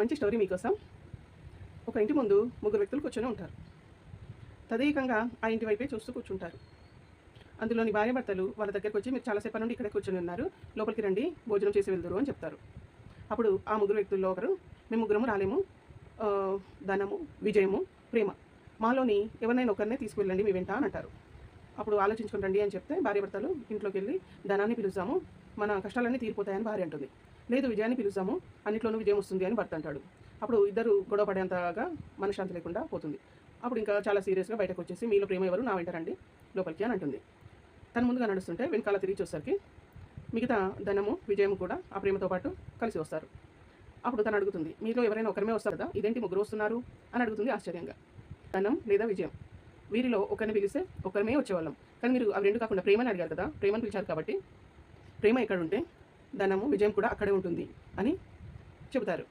మంచి స్టోరీ మీకోసం. ఒక ఇంటి ముందు ముగ్గురు వ్యక్తులు కూర్చొని ఉంటారు. తదేకంగా ఆ ఇంటి వైపే చూస్తూ కూర్చుంటారు. అందులోని భార్యాభర్తలు వాళ్ళ దగ్గరికి వచ్చి, మీరు చాలాసేపటి నుండి ఇక్కడే కూర్చొని ఉన్నారు, లోపలికి రండి, భోజనం చేసి వెళ్దురు అని చెప్తారు. అప్పుడు ఆ ముగ్గురు వ్యక్తుల్లో ఒకరు, మేము ముగ్గురము రాలేము, ధనము, విజయము, ప్రేమ, మాలోని ఎవరినైనా ఒకరినే తీసుకువెళ్ళండి మీ వెంట అని అంటారు. అప్పుడు ఆలోచించుకుని రండి అని చెప్తే భార్యాభర్తలు ఇంట్లోకి వెళ్ళి, ధనాన్ని పిలుస్తాము, మన కష్టాలన్నీ తీరిపోతాయని భార్య అంటుంది. లేదు, విజయాన్ని పిలుస్తాము, అన్నిట్లోనూ విజయం వస్తుంది అని భర్త అంటాడు. అప్పుడు ఇద్దరు గొడవ పడేంతగా మనశ్శాంతి లేకుండా పోతుంది. అప్పుడు ఇంకా చాలా సీరియస్గా బయటకు వచ్చేసి, మీలో ప్రేమ ఎవరు, నా వెంట రండి లోపలికి అని అంటుంది. తను ముందుగా నడుస్తుంటే వెనకాల తిరిగి చూసరికి మిగతా ధనము, విజయము కూడా ఆ ప్రేమతో పాటు కలిసి వస్తారు. అప్పుడు తను అడుగుతుంది, మీలో ఎవరైనా ఒకరిమే వస్తారు కదా, ఇదేంటి ముగ్గురు వస్తున్నారు అని అడుగుతుంది ఆశ్చర్యంగా. ధనం లేదా విజయం, వీరిలో ఒకరిని పిలిస్తే ఒకరిమే వచ్చేవాళ్ళం, కానీ మీరు అవి రెండు కాకుండా ప్రేమని అడిగారు కదా, ప్రేమను పిలిచారు కాబట్టి ప్రేమ ఎక్కడ ఉంటే ధనము, విజయం కూడా అక్కడే ఉంటుంది అని చెబుతారు.